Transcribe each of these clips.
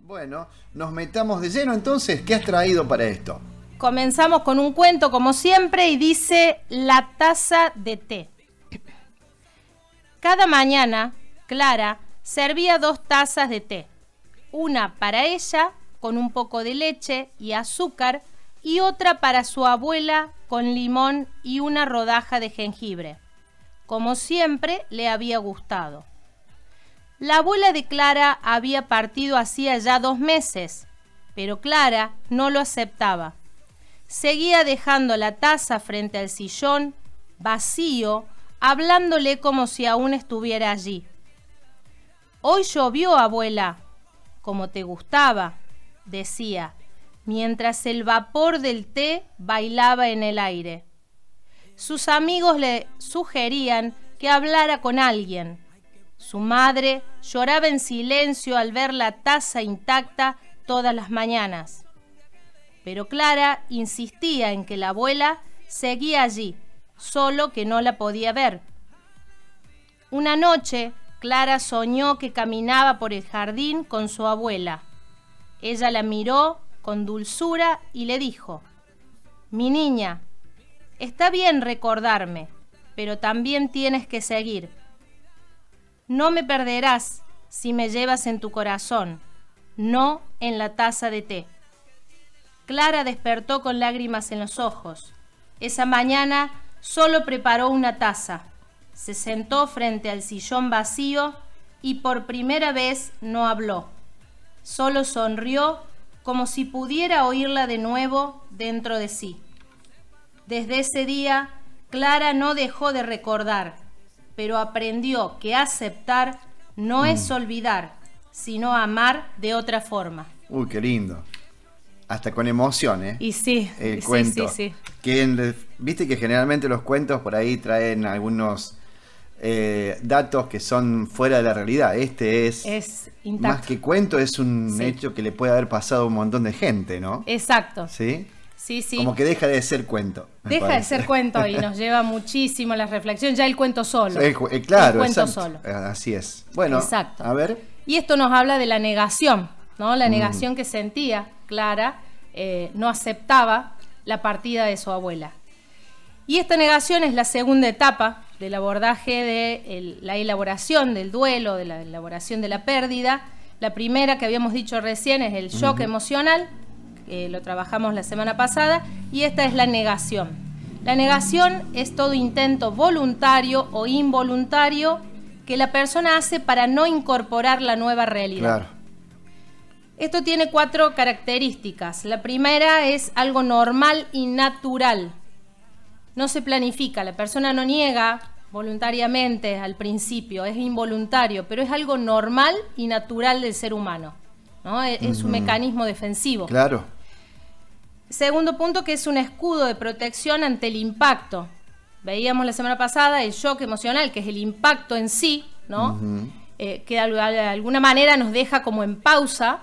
Bueno, nos metamos de lleno entonces. ¿Qué has traído para esto? Comenzamos con un cuento como siempre y dice La taza de té. Cada mañana, Clara servía 2 tazas de té. Una para ella, con un poco de leche y azúcar, y otra para su abuela, con limón y una rodaja de jengibre. Como siempre, le había gustado. La abuela de Clara había partido hacía ya 2 meses, pero Clara no lo aceptaba. Seguía dejando la taza frente al sillón, vacío, hablándole como si aún estuviera allí. «Hoy llovió, abuela, como te gustaba», decía, mientras el vapor del té bailaba en el aire. Sus amigos le sugerían que hablara con alguien. Su madre lloraba en silencio al ver la taza intacta todas las mañanas. Pero Clara insistía en que la abuela seguía allí, solo que no la podía ver. Una noche, Clara soñó que caminaba por el jardín con su abuela. Ella la miró con dulzura y le dijo: «Mi niña, está bien recordarme, pero también tienes que seguir. No me perderás si me llevas en tu corazón, no en la taza de té». Clara despertó con lágrimas en los ojos. Esa mañana solo preparó una taza. Se sentó frente al sillón vacío y por primera vez no habló. Solo sonrió como si pudiera oírla de nuevo dentro de sí. Desde ese día, Clara no dejó de recordar, pero aprendió que aceptar no es olvidar, sino amar de otra forma. Uy, qué lindo. Hasta con emoción, ¿eh? Y sí, el cuento. Sí. Viste que generalmente los cuentos por ahí traen algunos datos que son fuera de la realidad. Este es intacto. Más que cuento, es un hecho que le puede haber pasado a un montón de gente, ¿no? Exacto. ¿Sí? Sí. Como que deja de ser cuento. Deja de ser cuento y nos lleva muchísimo a la reflexión. Ya el cuento solo. Claro, el cuento exacto. solo. Así es. Bueno, exacto. A ver. Y esto nos habla de la negación, ¿no? La negación que sentía Clara, no aceptaba la partida de su abuela. Y esta negación es la segunda etapa del abordaje de la elaboración del duelo, de la elaboración de la pérdida. La primera que habíamos dicho recién es el shock emocional, lo trabajamos la semana pasada, y esta es la negación. La negación es todo intento voluntario o involuntario que la persona hace para no incorporar la nueva realidad. Claro. Esto tiene 4 características. La primera es algo normal y natural. No se planifica, la persona no niega voluntariamente al principio, es involuntario, pero es algo normal y natural del ser humano, ¿no? Es un mecanismo defensivo. Claro. Segundo punto, que es un escudo de protección ante el impacto. Veíamos la semana pasada el shock emocional, que es el impacto en sí, ¿no? Que de alguna manera nos deja como en pausa.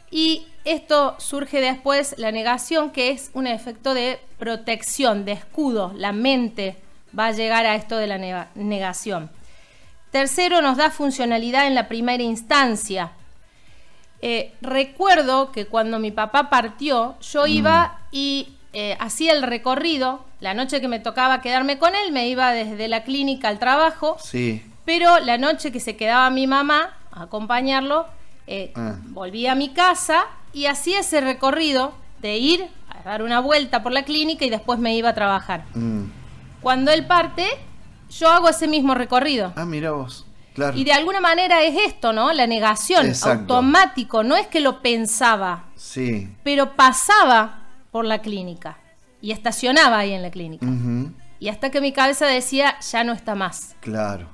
Y esto surge después, la negación, que es un efecto de protección, de escudo. La mente va a llegar a esto de la negación. Tercero, nos da funcionalidad en la primera instancia. Recuerdo que cuando mi papá partió, yo iba y hacía el recorrido. La noche que me tocaba quedarme con él, me iba desde la clínica al trabajo. Sí. Pero la noche que se quedaba mi mamá a acompañarlo, volví a mi casa y hacía ese recorrido de ir a dar una vuelta por la clínica y después me iba a trabajar. Cuando él parte, yo hago ese mismo recorrido. Ah, mira vos, claro. Y de alguna manera es esto, ¿no? La negación, exacto. Automático, no es que lo pensaba, sí, pero pasaba por la clínica y estacionaba ahí en la clínica. Y hasta que mi cabeza decía, ya no está más. Claro.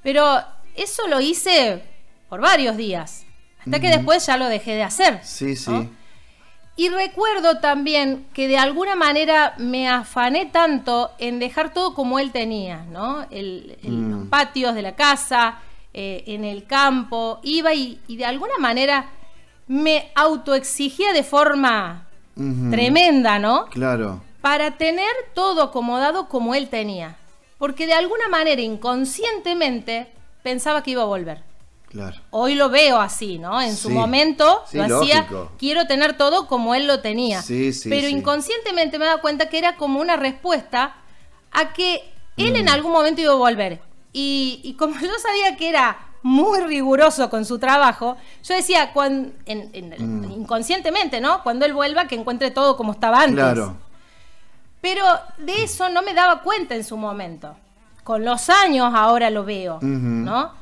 Pero eso lo hice por varios días. Hasta que después ya lo dejé de hacer. Sí, sí. ¿No? Y recuerdo también que de alguna manera me afané tanto en dejar todo como él tenía, ¿no? Los patios de la casa, en el campo. Iba y de alguna manera me autoexigía de forma tremenda, ¿no? Claro. Para tener todo acomodado como él tenía. Porque de alguna manera inconscientemente pensaba que iba a volver. Claro. Hoy lo veo así, ¿no? En su momento lo hacía, quiero tener todo como él lo tenía. Pero inconscientemente me he dado cuenta que era como una respuesta a que él en algún momento iba a volver. Y como yo sabía que era muy riguroso con su trabajo, yo decía, inconscientemente, ¿no? Cuando él vuelva, que encuentre todo como estaba antes. Claro. Pero de eso no me daba cuenta en su momento. Con los años ahora lo veo, ¿no?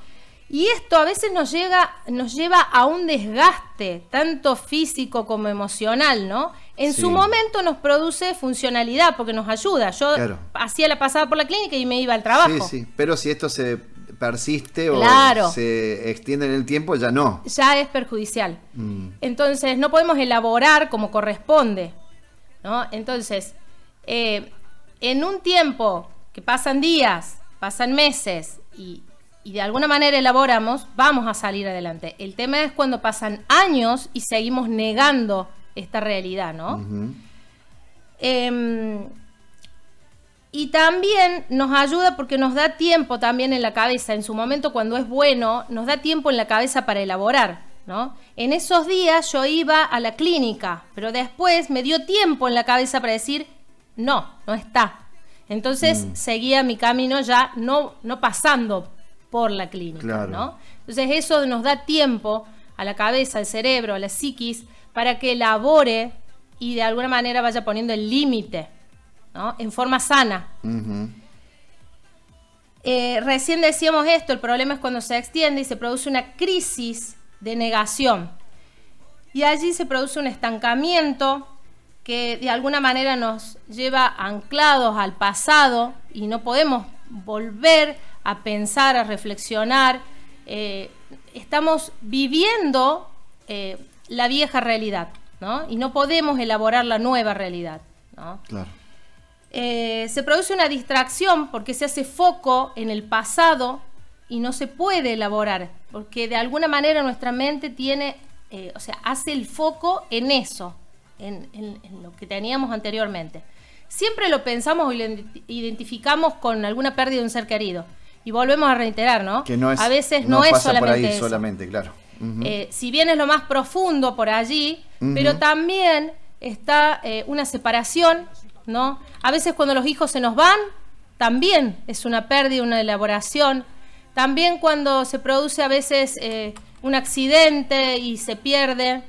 Y esto a veces nos lleva a un desgaste, tanto físico como emocional, ¿no? En su momento nos produce funcionalidad, porque nos ayuda. Yo hacía la pasada por la clínica y me iba al trabajo. Sí, pero si esto se persiste o se extiende en el tiempo, ya no. Ya es perjudicial. Entonces, no podemos elaborar como corresponde, ¿no? Entonces, en un tiempo que pasan días, pasan meses y de alguna manera elaboramos, vamos a salir adelante. El tema es cuando pasan años y seguimos negando esta realidad, ¿no? Y también nos ayuda porque nos da tiempo también en la cabeza. En su momento, cuando es bueno, nos da tiempo en la cabeza para elaborar, ¿no? En esos días yo iba a la clínica, pero después me dio tiempo en la cabeza para decir, no está. Entonces seguía mi camino ya no pasando por la clínica, ¿no? Entonces eso nos da tiempo a la cabeza, al cerebro, a la psiquis, para que elabore y de alguna manera vaya poniendo el límite, ¿no? En forma sana. Recién decíamos esto, el problema es cuando se extiende y se produce una crisis de negación. Y allí se produce un estancamiento que de alguna manera nos lleva anclados al pasado y no podemos volver a pensar, a reflexionar. Estamos viviendo la vieja realidad, ¿no? Y no podemos elaborar la nueva realidad, ¿no? Claro. Se produce una distracción porque se hace foco en el pasado y no se puede elaborar, porque de alguna manera nuestra mente tiene, hace el foco en eso, en lo que teníamos anteriormente. Siempre lo pensamos y lo identificamos con alguna pérdida de un ser querido. Y volvemos a reiterar, ¿no? Que no es, a veces no es pasa solamente por ahí eso. solamente, claro. Si bien es lo más profundo por allí, pero también está una separación, ¿no? A veces cuando los hijos se nos van, también es una pérdida, una elaboración. También cuando se produce a veces un accidente y se pierde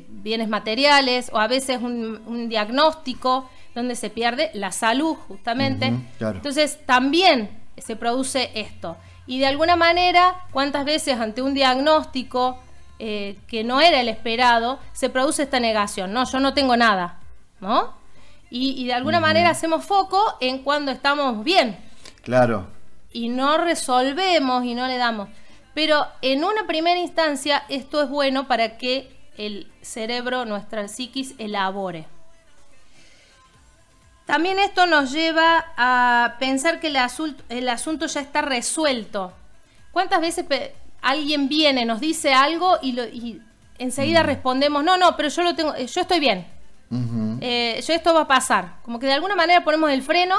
bienes materiales, o a veces un diagnóstico donde se pierde la salud, justamente. Claro. Entonces también se produce esto. Y de alguna manera, ¿cuántas veces ante un diagnóstico que no era el esperado, se produce esta negación? No, yo no tengo nada, ¿no? Y de alguna manera hacemos foco en cuando estamos bien. Claro. Y no resolvemos y no le damos. Pero en una primera instancia, esto es bueno para que el cerebro, nuestra psiquis, elabore. También esto nos lleva a pensar que el asunto ya está resuelto. ¿Cuántas veces alguien viene, nos dice algo y enseguida respondemos, no, pero yo estoy bien, esto va a pasar? Como que de alguna manera ponemos el freno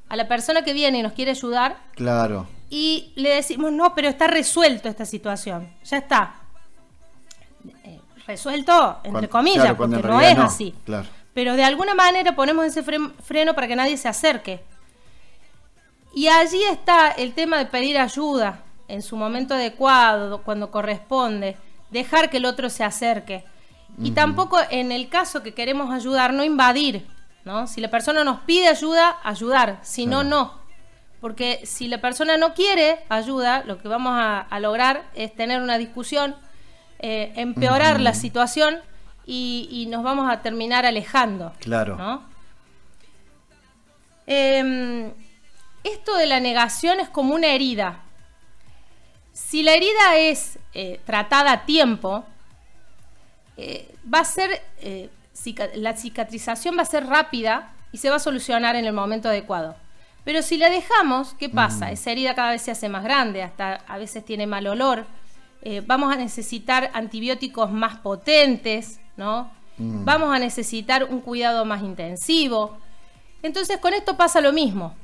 a la persona que viene y nos quiere ayudar. Claro. Y le decimos, no, pero está resuelto esta situación, ya está. Resuelto, entre comillas, porque no es así. Claro. Pero de alguna manera ponemos ese freno para que nadie se acerque. Y allí está el tema de pedir ayuda en su momento adecuado, cuando corresponde, dejar que el otro se acerque. Y tampoco en el caso que queremos ayudar, no invadir, ¿no? Si la persona nos pide ayuda, ayudar, si no, no. Porque si la persona no quiere ayuda, lo que vamos a lograr es tener una discusión, empeorar la situación y nos vamos a terminar alejando. Claro. ¿No? Esto de la negación es como una herida. Si la herida es tratada a tiempo, va a ser la cicatrización va a ser rápida y se va a solucionar en el momento adecuado. Pero si la dejamos, ¿qué pasa? Esa herida cada vez se hace más grande, hasta a veces tiene mal olor. Vamos a necesitar antibióticos más potentes, ¿no? Vamos a necesitar un cuidado más intensivo. Entonces con esto pasa lo mismo.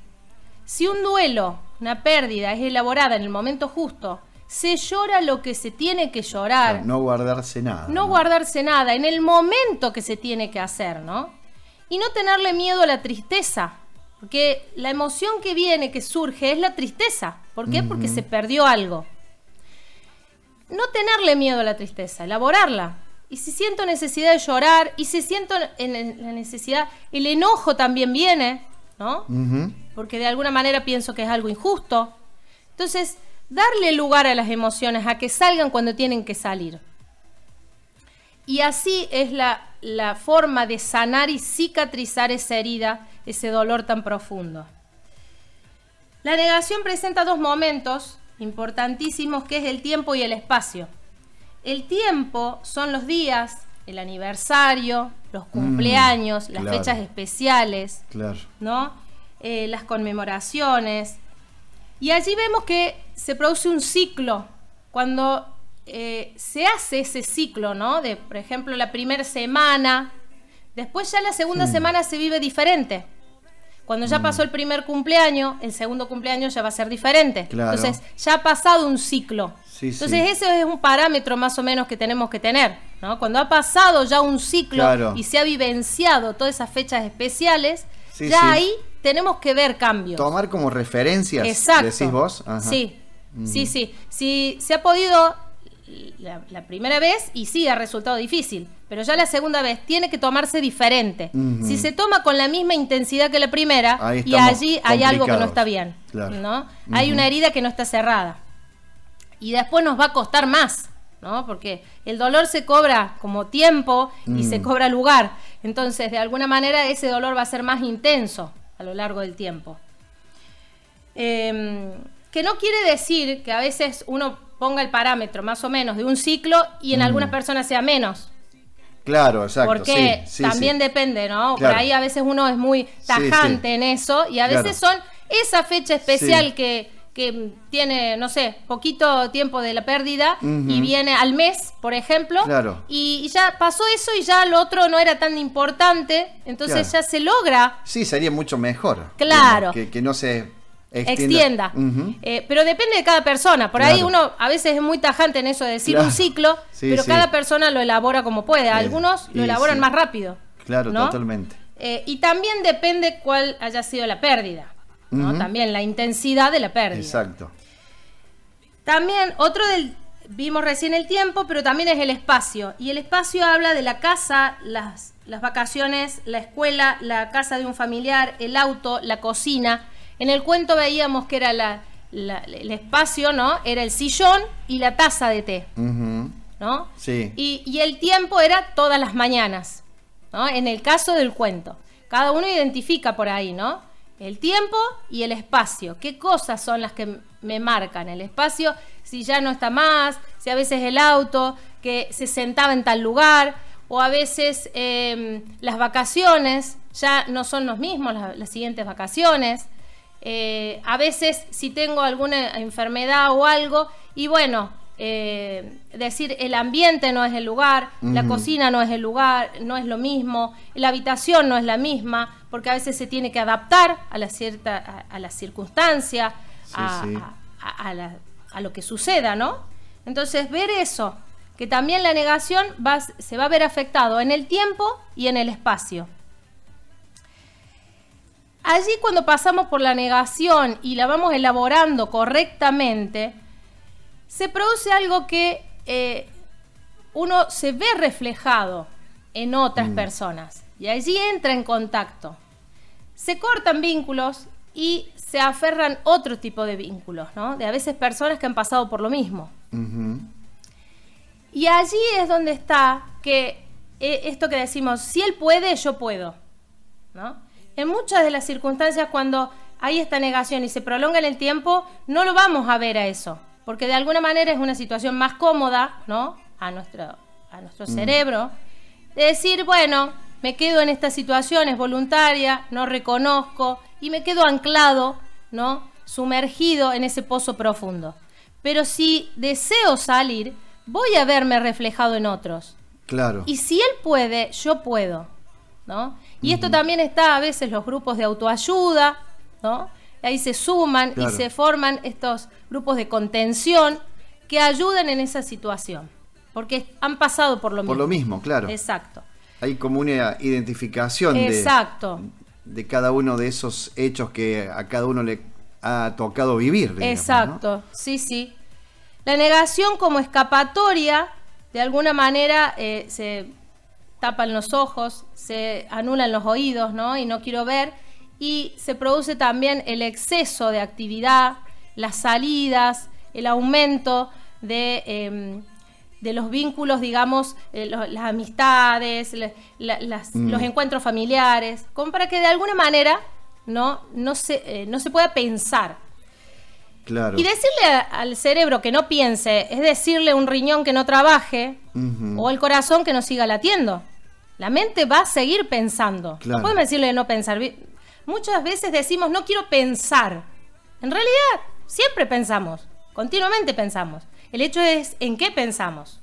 Si un duelo, una pérdida es elaborada en el momento justo, se llora lo que se tiene que llorar. Claro, no guardarse nada. No guardarse nada en el momento que se tiene que hacer, ¿no? Y no tenerle miedo a la tristeza, porque la emoción que viene, que surge, es la tristeza. ¿Por qué? Porque se perdió algo. No tenerle miedo a la tristeza, elaborarla. Y si siento necesidad de llorar, y si siento en la necesidad, el enojo también viene, ¿no? Porque de alguna manera pienso que es algo injusto. Entonces, darle lugar a las emociones, a que salgan cuando tienen que salir. Y así es la forma de sanar y cicatrizar esa herida, ese dolor tan profundo. La negación presenta dos momentos importantísimos, que es el tiempo y el espacio. El tiempo son los días, el aniversario, los cumpleaños, las fechas especiales, ¿no? Las conmemoraciones. Y allí vemos que se produce un ciclo. Cuando se hace ese ciclo, ¿no? De, por ejemplo, la primera semana, después ya la segunda semana se vive diferente. Cuando ya pasó el primer cumpleaños, el segundo cumpleaños ya va a ser diferente. Claro. Entonces, ya ha pasado un ciclo. Sí, entonces, ese es un parámetro más o menos que tenemos que tener, ¿no? Cuando ha pasado ya un ciclo y se ha vivenciado todas esas fechas especiales, ahí tenemos que ver cambios. Tomar como referencias, decís vos. Ajá. Sí. Si se ha podido la primera vez, y sí, ha resultado difícil, pero ya la segunda vez tiene que tomarse diferente. Si se toma con la misma intensidad que la primera, y allí hay algo que no está bien, ¿no? Hay una herida que no está cerrada. Y después nos va a costar más, ¿no? Porque el dolor se cobra como tiempo y se cobra lugar. Entonces, de alguna manera, ese dolor va a ser más intenso a lo largo del tiempo. Que no quiere decir que a veces uno ponga el parámetro más o menos de un ciclo y en algunas personas sea menos. Claro, exacto. Porque también depende, ¿no? Claro. Por ahí a veces uno es muy tajante en eso, y a veces son esa fecha especial que tiene, no sé, poquito tiempo de la pérdida y viene al mes, por ejemplo, y ya pasó eso y ya lo otro no era tan importante, entonces ya se logra. Sí, sería mucho mejor. Claro. Que no se extienda. Pero depende de cada persona. Por ahí uno a veces es muy tajante en eso de decir un ciclo, pero cada persona lo elabora como puede. Algunos lo elaboran más rápido. Claro, ¿no? Totalmente. Y también depende cuál haya sido la pérdida, ¿no? También la intensidad de la pérdida. Exacto. También vimos recién el tiempo, pero también es el espacio. Y el espacio habla de la casa, las vacaciones, la escuela, la casa de un familiar, el auto, la cocina. En el cuento veíamos que era el espacio, ¿no? Era el sillón y la taza de té, ¿no? Sí. Y el tiempo era todas las mañanas, ¿no? En el caso del cuento. Cada uno identifica por ahí, ¿no? El tiempo y el espacio. ¿Qué cosas son las que me marcan? El espacio, si ya no está más, si a veces el auto, que se sentaba en tal lugar, o a veces las vacaciones ya no son los mismos, las siguientes vacaciones. A veces si tengo alguna enfermedad o algo, y bueno, decir el ambiente no es el lugar, la cocina no es el lugar, no es lo mismo, la habitación no es la misma, porque a veces se tiene que adaptar a la circunstancia, a lo que suceda, ¿no? Entonces ver eso, que también la negación se va a ver afectado en el tiempo y en el espacio. Allí, cuando pasamos por la negación y la vamos elaborando correctamente, se produce algo que uno se ve reflejado en otras personas, y allí entra en contacto. Se cortan vínculos y se aferran otro tipo de vínculos, ¿no? De a veces personas que han pasado por lo mismo. Y allí es donde está que esto que decimos, si él puede, yo puedo, ¿no? En muchas de las circunstancias, cuando hay esta negación y se prolonga en el tiempo, no lo vamos a ver a eso, porque de alguna manera es una situación más cómoda, ¿no? A nuestro cerebro, de decir, bueno, me quedo en esta situación, es voluntaria, no reconozco, y me quedo anclado, ¿no? Sumergido en ese pozo profundo. Pero si deseo salir, voy a verme reflejado en otros. Claro. Y si él puede, yo puedo, ¿no? Y esto también está a veces los grupos de autoayuda, ¿no? Ahí se suman y se forman estos grupos de contención, que ayuden en esa situación, porque han pasado por lo mismo. Por lo mismo, claro. Exacto. Hay como una identificación de cada uno de esos hechos que a cada uno le ha tocado vivir. Digamos, exacto, ¿no? sí, sí. La negación como escapatoria, de alguna manera se tapan los ojos, se anulan los oídos, ¿no? Y no quiero ver. Y se produce también el exceso de actividad, las salidas, el aumento de los vínculos, digamos, las amistades, los encuentros familiares, como para que de alguna manera no se pueda pensar. Claro. Y decirle al cerebro que no piense es decirle a un riñón que no trabaje o el corazón que no siga latiendo. La mente va a seguir pensando. Claro. No podemos decirle no pensar. Muchas veces decimos no quiero pensar. En realidad siempre pensamos, continuamente pensamos. El hecho es en qué pensamos,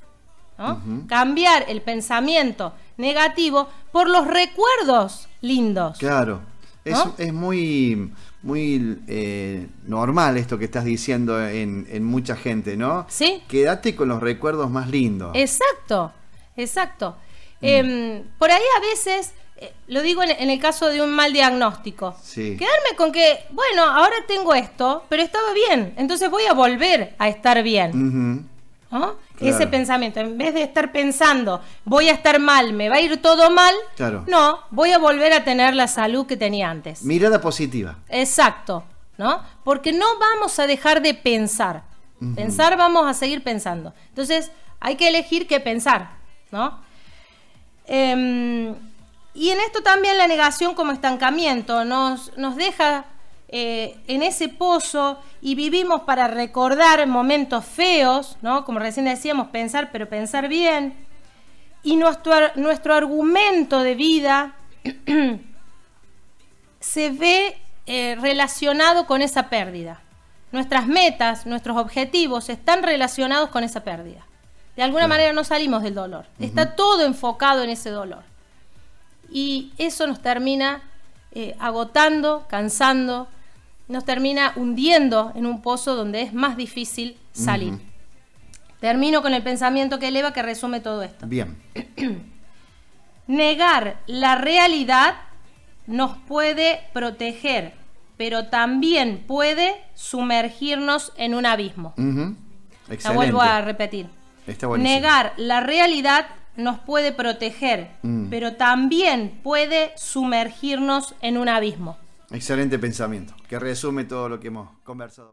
¿no? Cambiar el pensamiento negativo por los recuerdos lindos. Claro. ¿No? Es muy normal esto que estás diciendo en mucha gente, ¿no? Sí. Quédate con los recuerdos más lindos. Exacto, exacto. Por ahí a veces, lo digo en el caso de un mal diagnóstico, sí. Quedarme con que, bueno, ahora tengo esto, pero estaba bien, entonces voy a volver a estar bien. ¿No? Claro. Ese pensamiento, en vez de estar pensando, voy a estar mal, me va a ir todo mal, claro. No, voy a volver a tener la salud que tenía antes. Mirada positiva. Exacto, ¿no? Porque no vamos a dejar de pensar. Pensar, vamos a seguir pensando. Entonces, hay que elegir qué pensar, ¿no? Y en esto también la negación como estancamiento nos deja en ese pozo y vivimos para recordar momentos feos, ¿no? Como recién decíamos, pensar, pero pensar bien. Y nuestro argumento de vida se ve relacionado con esa pérdida. Nuestras metas, nuestros objetivos están relacionados con esa pérdida. De alguna manera no salimos del dolor. Está todo enfocado en ese dolor. Y eso nos termina agotando, cansando, nos termina hundiendo en un pozo donde es más difícil salir. Termino con el pensamiento que eleva, que resume todo esto. Bien. Negar la realidad nos puede proteger, pero también puede sumergirnos en un abismo. Excelente. La vuelvo a repetir. Está buenísimo. Negar la realidad nos puede proteger, pero también puede sumergirnos en un abismo. Excelente pensamiento, que resume todo lo que hemos conversado.